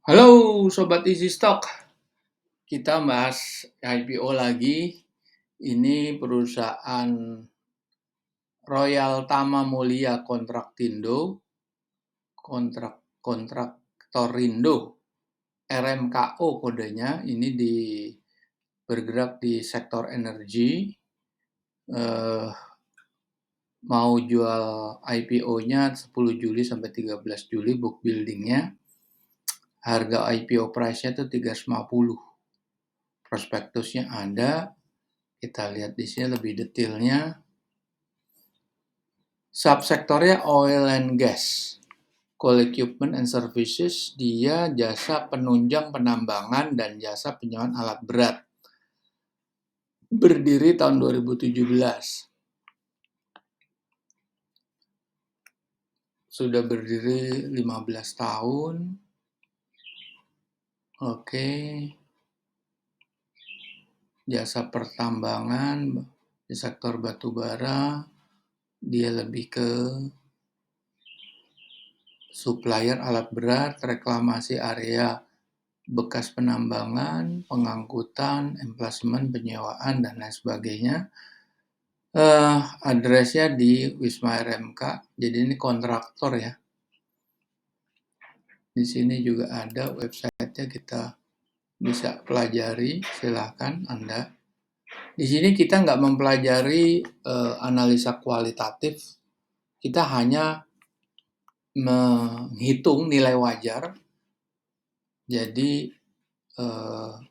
Halo Sobat Easy Stock, kita bahas IPO lagi. Ini perusahaan Royal Tama Mulia Kontraksindo, Kontraktorindo, RMKO kodenya. Ini bergerak di sektor energi. Mau jual IPO-nya 10 Juli sampai 13 Juli book building-nya. Harga IPO price-nya itu 350. Prospektusnya ada. Kita lihat di sini lebih detailnya. Subsektornya oil and gas, coal equipment and services, dia jasa penunjang penambangan dan jasa penyewaan alat berat. Berdiri tahun 2017. Sudah berdiri 15 tahun. Oke. Jasa pertambangan di sektor batu bara, dia lebih ke supplier alat berat, reklamasi area bekas penambangan, pengangkutan, emplasemen, penyewaan, dan lain sebagainya. Addressnya di Wisma RMK, jadi ini kontraktor ya. Di sini juga ada websitenya, kita bisa pelajari, silahkan Anda. Di sini kita nggak mempelajari analisa kualitatif, kita hanya menghitung nilai wajar. Jadi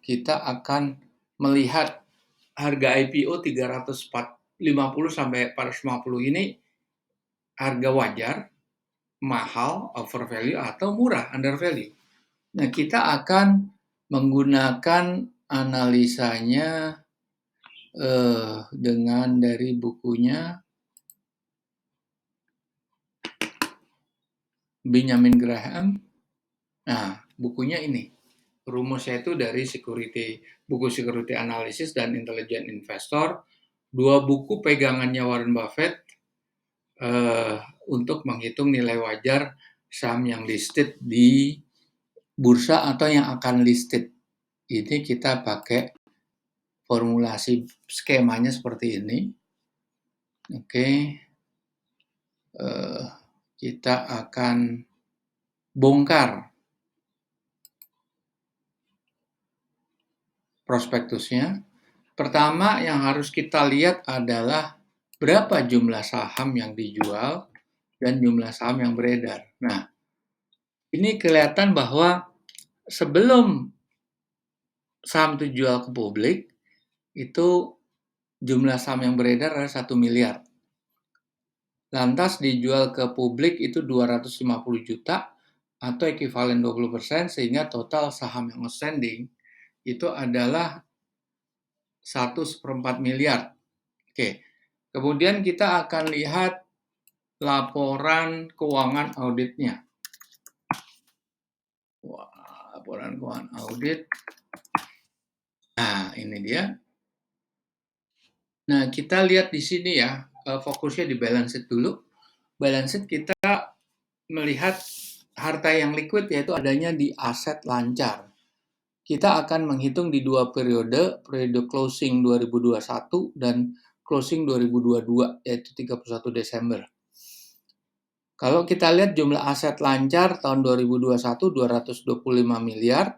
kita akan melihat harga IPO 350 sampai 450 ini harga wajar, mahal, overvalue, atau murah, undervalue. Nah, kita akan menggunakan analisanya dengan dari bukunya Benjamin Graham. Nah, bukunya ini. Rumusnya itu dari buku Security Analysis dan Intelligent Investor, 2 buku pegangannya Warren Buffett untuk menghitung nilai wajar saham yang listed di bursa atau yang akan listed. Ini kita pakai formulasi skemanya seperti ini. Oke. Kita akan bongkar prospektusnya. Pertama yang harus kita lihat adalah berapa jumlah saham yang dijual dan jumlah saham yang beredar. Nah, ini kelihatan bahwa sebelum saham itu jual ke publik, itu jumlah saham yang beredar adalah 1 miliar. Lantas dijual ke publik itu 250 juta atau ekivalen 20%, sehingga total saham yang outstanding itu adalah 1/4 miliar. Oke. Kemudian kita akan lihat laporan keuangan auditnya. Laporan keuangan audit. Nah, ini dia. Nah, kita lihat di sini ya, fokusnya di balance sheet dulu. Balance sheet kita melihat harta yang liquid, yaitu adanya di aset lancar. Kita akan menghitung di 2 periode closing 2021 dan closing 2022, yaitu 31 Desember. Kalau kita lihat jumlah aset lancar tahun 2021 225 miliar,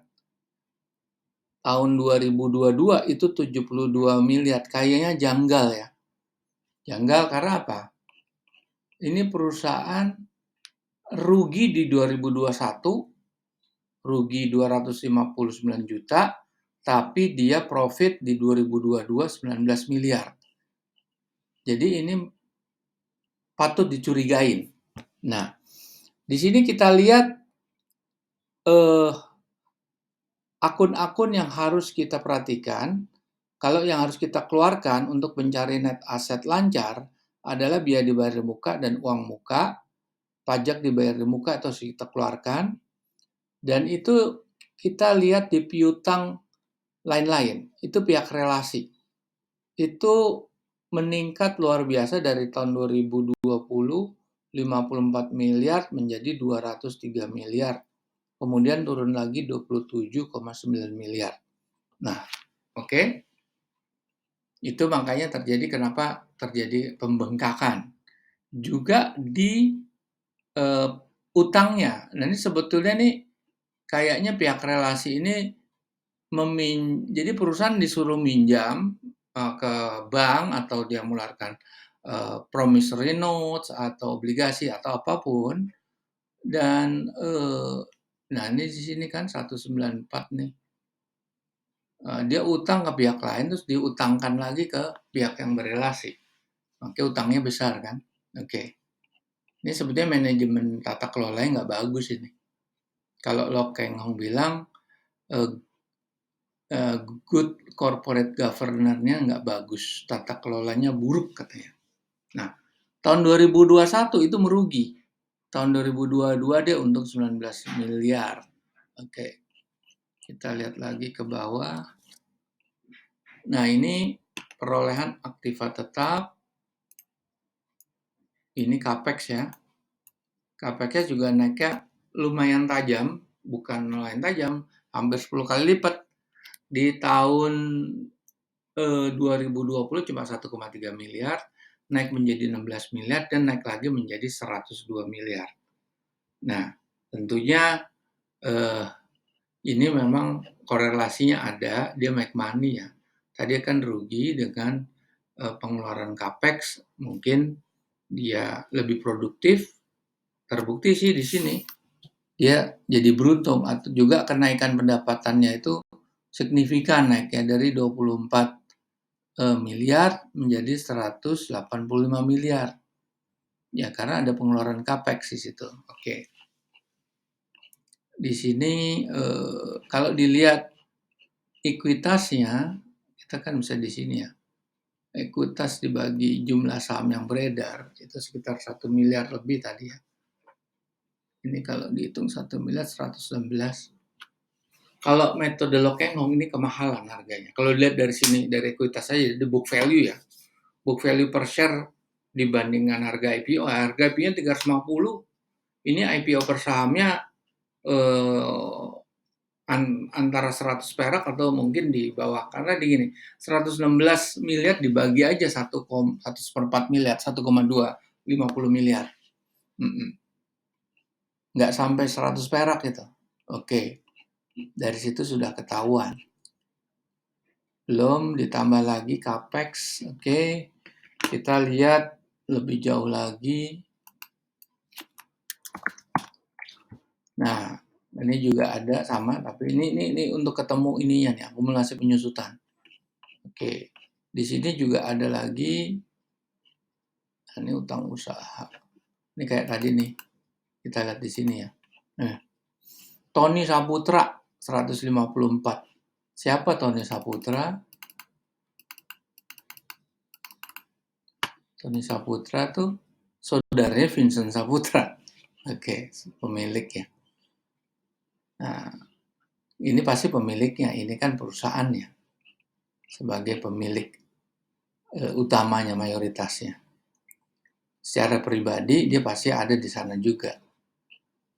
tahun 2022 itu 72 miliar. Kayaknya janggal ya. Janggal karena apa? Ini perusahaan rugi di 2021, rugi 259 juta, tapi dia profit di 2022 19 miliar. Jadi ini patut dicurigain. Nah, di sini kita lihat akun-akun yang harus kita perhatikan. Kalau yang harus kita keluarkan untuk mencari net aset lancar adalah biaya dibayar di muka dan uang muka, pajak dibayar di muka atau kita keluarkan, dan itu kita lihat di piutang lain-lain, itu pihak relasi. Itu meningkat luar biasa dari tahun 2020, 54 miliar menjadi 203 miliar. kemudian turun lagi 27,9 miliar. Nah, oke. Itu makanya kenapa terjadi pembengkakan. Juga di utangnya. Nah, ini sebetulnya nih kayaknya pihak relasi ini jadi perusahaan disuruh minjam ke bank atau dia mengeluarkan promissory notes atau obligasi atau apapun dan nah ini di sini kan 194 nih. Dia utang ke pihak lain terus diutangkan lagi ke pihak yang berelasi. Oke, utangnya besar kan. Oke. Ini sebetulnya manajemen tata kelolanya nggak bagus ini. Kalau Lo Keng Hong bilang uh, good corporate governance-nya nggak bagus, tata kelolanya buruk katanya. Nah, tahun 2021 itu merugi. Tahun 2022 dia untung 19 miliar. Oke, kita lihat lagi ke bawah. Nah, ini perolehan aktiva tetap. Ini capex ya. Capex-nya juga naiknya lumayan tajam, bukan lumayan tajam, hampir 10 kali lipat. Di tahun 2020 cuma 1,3 miliar, naik menjadi 16 miliar, dan naik lagi menjadi 102 miliar. Nah, tentunya ini memang korelasinya ada, dia make money ya. Tadi kan rugi dengan pengeluaran capex, mungkin dia lebih produktif, terbukti sih di sini. Dia jadi beruntung, atau juga kenaikan pendapatannya itu signifikan naiknya dari 24 miliar menjadi 185 miliar. Ya, karena ada pengeluaran capex di situ. Oke. Di sini kalau dilihat ekuitasnya, kita kan bisa di sini ya. Ekuitas dibagi jumlah saham yang beredar, itu sekitar 1 miliar lebih tadi ya. Ini kalau dihitung 1 miliar 116. Kalau metode Lo Keng Hong ini kemahalan harganya. Kalau dilihat dari sini, dari ekuitas saja, di book value ya. Book value per share dibandingkan harga IPO. Harga IPO-nya 350. Ini IPO per sahamnya antara 100 perak atau mungkin di bawah. Karena di gini, 116 miliar dibagi aja 1,4 miliar, 1,2, 50 miliar. Nggak sampai 100 perak gitu. Oke, dari situ sudah ketahuan. Belum ditambah lagi capex. Oke, kita lihat lebih jauh lagi. Nah, ini juga ada sama, tapi ini untuk ketemu ininya nih, akumulasi penyusutan. Oke, di sini juga ada lagi. Ini utang usaha. Ini kayak tadi nih, kita lihat di sini ya. Tony Saputra 154. Siapa Tony Saputra? Tony Saputra tuh saudaranya Vincent Saputra. Oke, pemilik ya. Nah, ini pasti pemiliknya, ini kan perusahaannya sebagai pemilik utamanya, mayoritasnya. Secara pribadi dia pasti ada di sana juga.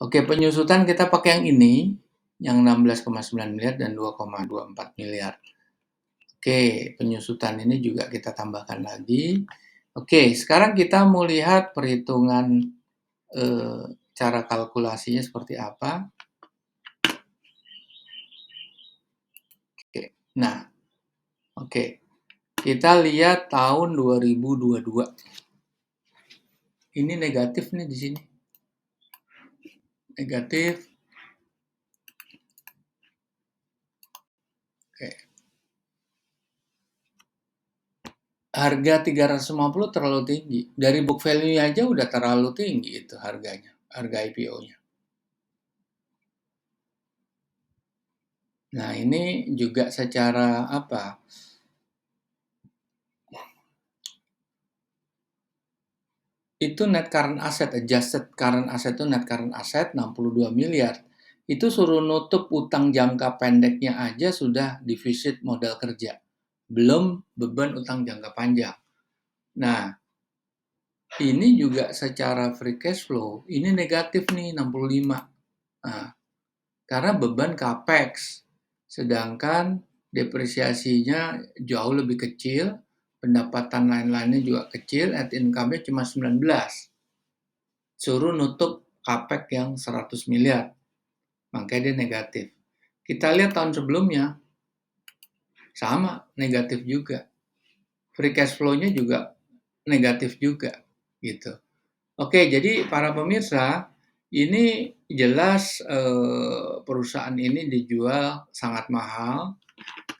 Oke, penyusutan kita pakai yang ini, yang 16,9 miliar dan 2,24 miliar. Oke, penyusutan ini juga kita tambahkan lagi. Oke, sekarang kita mau lihat perhitungan cara kalkulasinya seperti apa. Oke, nah, oke. Kita lihat tahun 2022. Ini negatif nih di sini. Negatif. Oke. Harga 350 terlalu tinggi. Dari book value aja udah terlalu tinggi itu harganya, harga IPO-nya. Nah, ini juga secara apa? Itu net current asset, adjusted current asset itu net current asset 62 miliar. Itu suruh nutup utang jangka pendeknya aja sudah defisit modal kerja. Belum beban utang jangka panjang. Nah, ini juga secara free cash flow, ini negatif nih 65. Nah, karena beban capex. Sedangkan depresiasinya jauh lebih kecil, pendapatan lain-lainnya juga kecil, net income-nya cuma 19. Suruh nutup capex yang 100 miliar, makanya dia negatif. Kita lihat tahun sebelumnya, sama, negatif juga. Free cash flow-nya juga negatif juga, gitu. Oke, jadi para pemirsa, ini jelas perusahaan ini dijual sangat mahal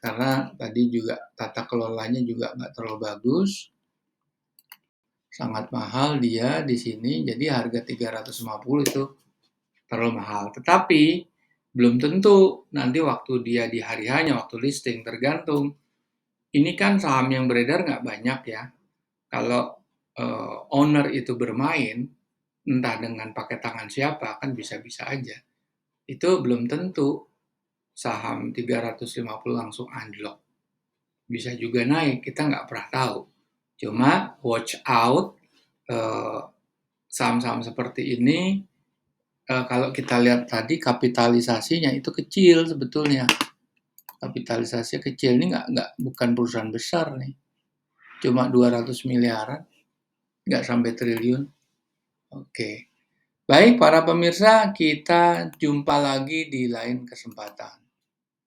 karena tadi juga tata kelolanya juga nggak terlalu bagus, sangat mahal dia di sini, jadi harga 350 itu terlalu mahal. Tetapi belum tentu nanti waktu dia di hari hanya waktu listing, tergantung. Ini kan saham yang beredar nggak banyak ya. Kalau owner itu bermain, entah dengan pakai tangan siapa, kan bisa-bisa aja. Itu belum tentu saham 350 langsung anjlok. Bisa juga naik, kita nggak pernah tahu. Cuma watch out, saham-saham seperti ini, kalau kita lihat tadi kapitalisasinya itu kecil sebetulnya. Kapitalisasinya kecil, ini bukan perusahaan besar nih. Cuma 200 miliaran, nggak sampai triliun. Oke. Baik, para pemirsa, kita jumpa lagi di lain kesempatan.